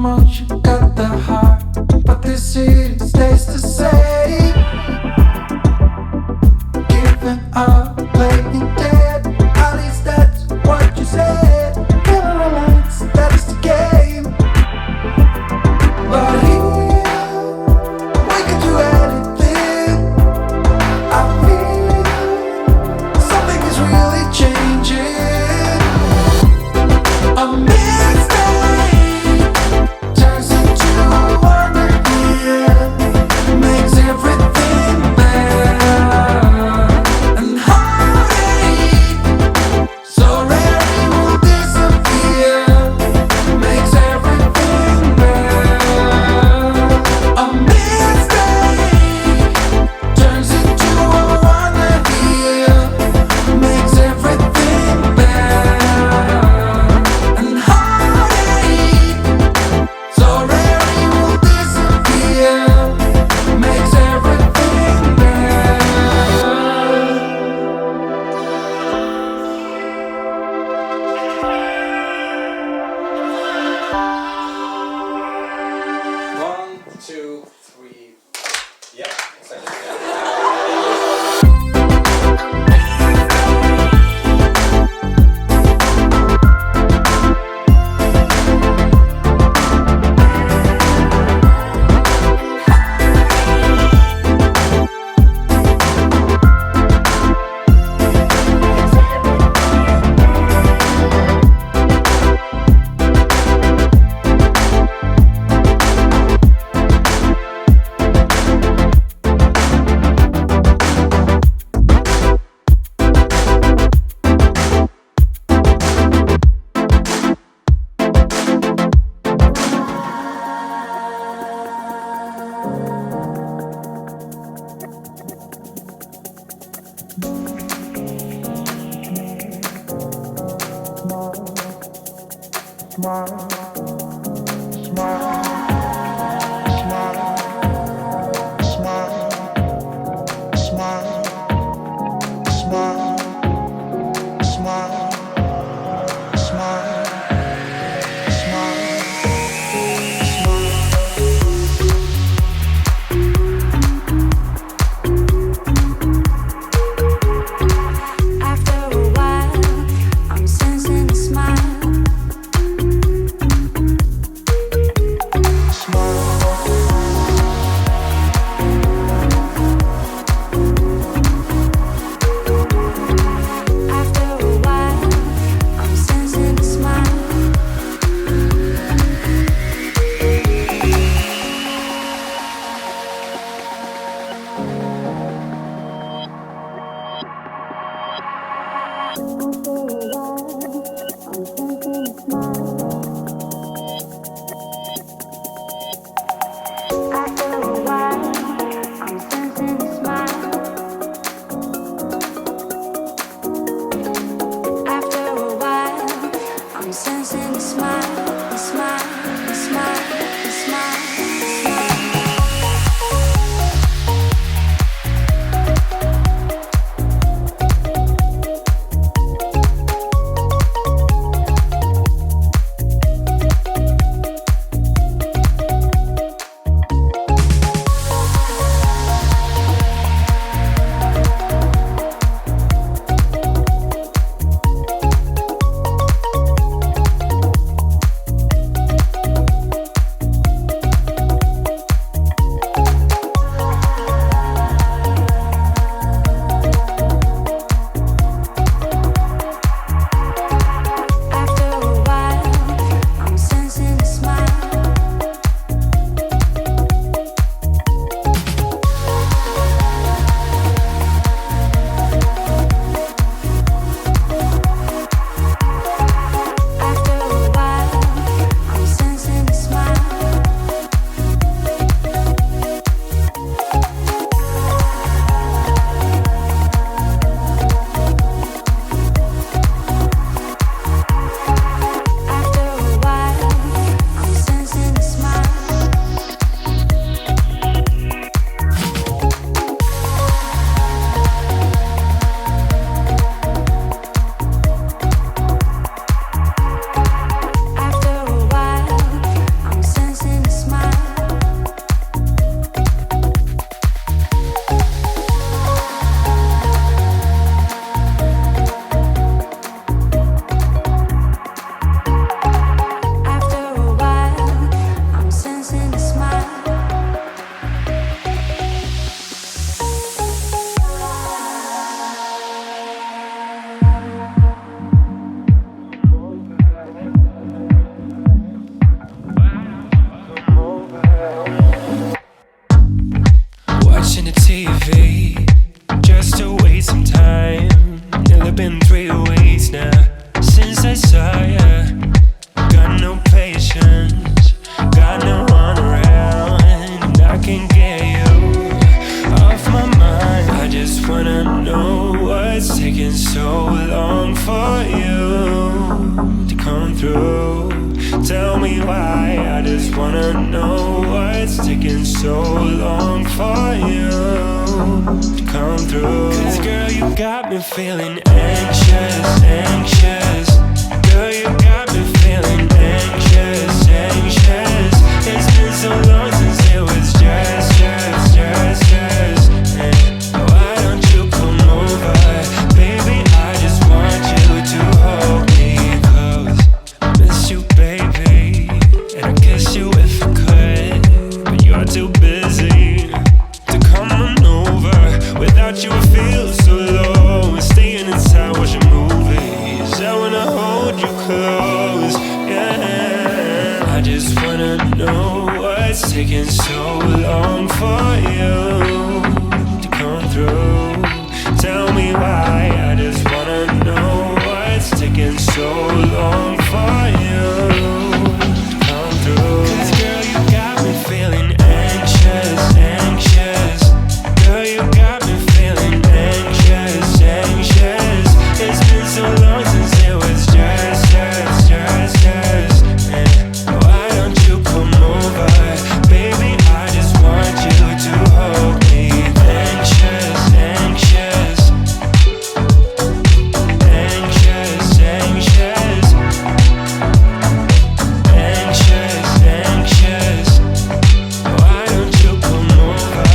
much you got the heart, but the city stays the same. Giving up, playing dead, at least that's what you said. Never realize that it's the game. But here, we can do anything. I feel something is really changing. A mistake turns into a wonder here, makes everything better. And heartache, so rare it will disappear, makes everything better. A mistake turns into a wonder here, makes everything better. And heartache, so rare it will disappear, makes everything better. 1, 2, 3. Yep. Exactly. After a while, I'm sensing a smile. wanna know what's taking so long for you to come through. 'Cause girl, you got me feeling anxious, anxious. Girl, you got me feeling anxious, anxious. It's been so long since it was just why don't you come over? Baby, I just want you to hold me close. Miss you, baby, and I'd kiss you if I could, but you're too busy to come on over. Without you I feel so low, staying inside watching movies. I wanna hold you close, yeah. I just wanna know what's taking so long for you to come through. Tell me why. I just wanna know what's taking so long for you to come through. 'Cause girl, you got me feeling anxious, anxious. Girl, you got me feeling anxious, anxious. It's been so long since it was just why don't you come over? Baby, I just want you to hold me. Anxious, anxious. Anxious, anxious. Anxious, anxious. Why don't you come over?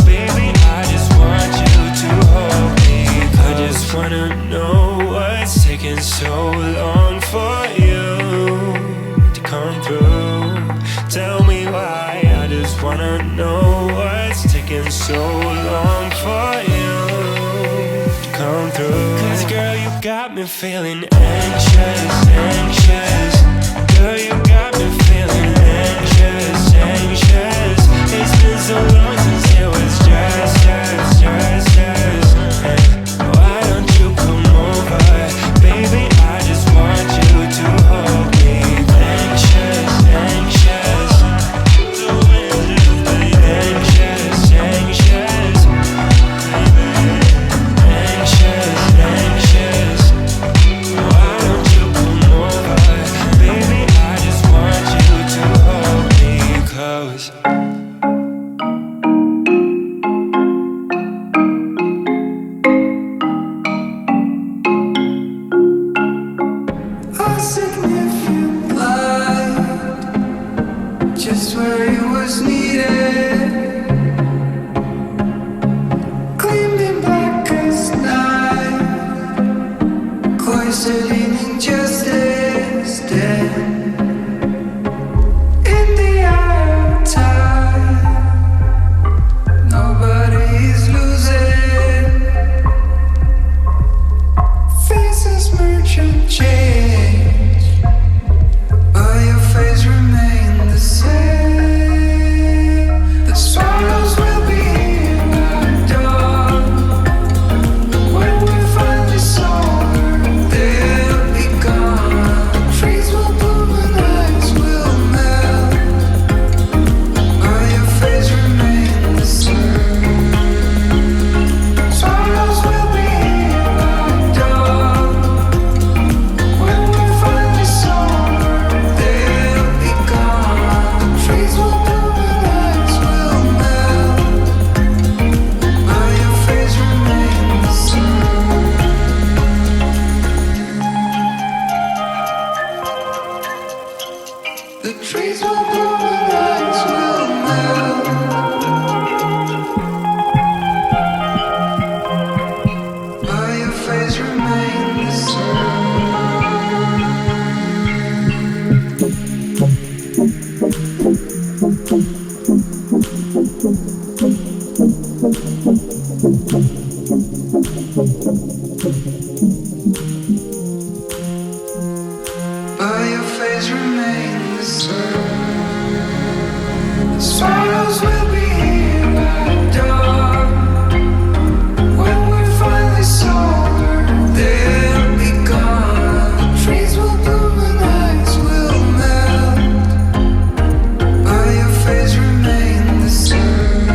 Baby, I just want you to hold me. I just wanna know what's taking so long for you to come through. Tell me why. I just wanna know what's taking so long for you to come through. 'Cause girl, you got me feeling anxious, anxious. Girl, you got me feeling anxious, anxious. It's been so long since it was just why don't you come over? Baby, I just want you to hold me. Anxious, anxious. Anxious, anxious. Anxious, anxious. Why don't you come over? Baby, I just want you to hold me close. A significant light, just where it was needed, gleaming black as night, cloistered in injustice, dead in the eye of time. Nobody's losing. Faces merge and change, but your face remains the same. The sorrows will be here at dawn. When we're finally sober, they'll be gone. Trees will bloom and ice will melt, but your face remains the same. Sorrows will be here at dawn. When we're finally sober, they'll be gone. Trees will bloom and ice will melt, but your face remains the same. The trees will bloom and ice will melt, but your face remains the but your face remains the same. The sorrows will be here at dawn. When we're finally sober, they'll be gone. Trees will bloom and ice will melt, but your face remains the same.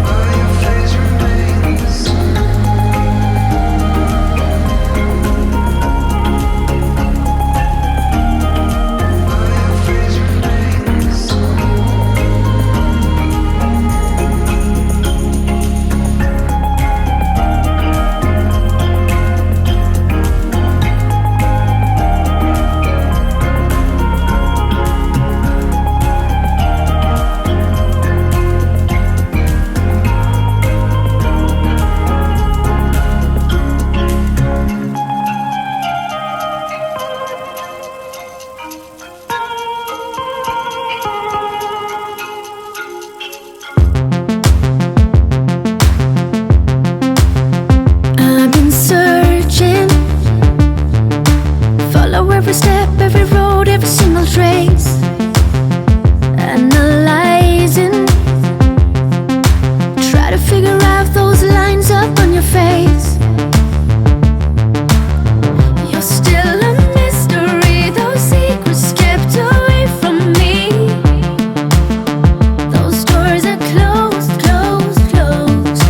But your face remains your face. You're still a mystery, those secrets kept away from me. Those doors are closed, closed, closed.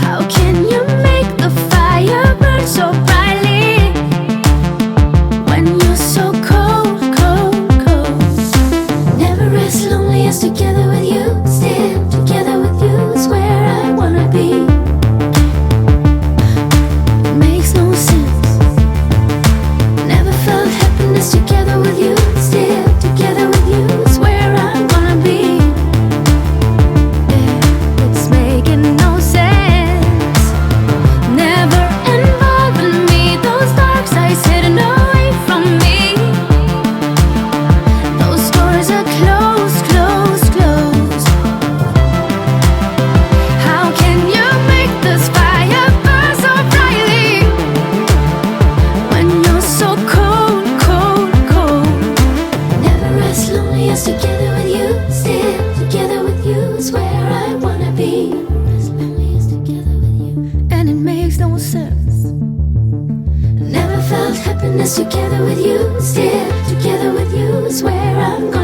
How can you make the fire burn so brightly when you're so cold, cold, cold? Never rest lonely as together with you. Still together with you is where I wanna be. It makes no sense. Never felt happiness together with you. Still together with you is where I wanna be. Yeah, it's making no sense. Never involving me. Those dark sides hidden away from me. Those doors are closed, closed, closed. How can you make this fire burn so brightly when you're so cold, cold, cold? Never rest lonely as together with you. Still together with you is where I wanna be. Rest lonely as together with you, and it makes no sense. Never felt happiness together with you. Still together with you is where I'm gonna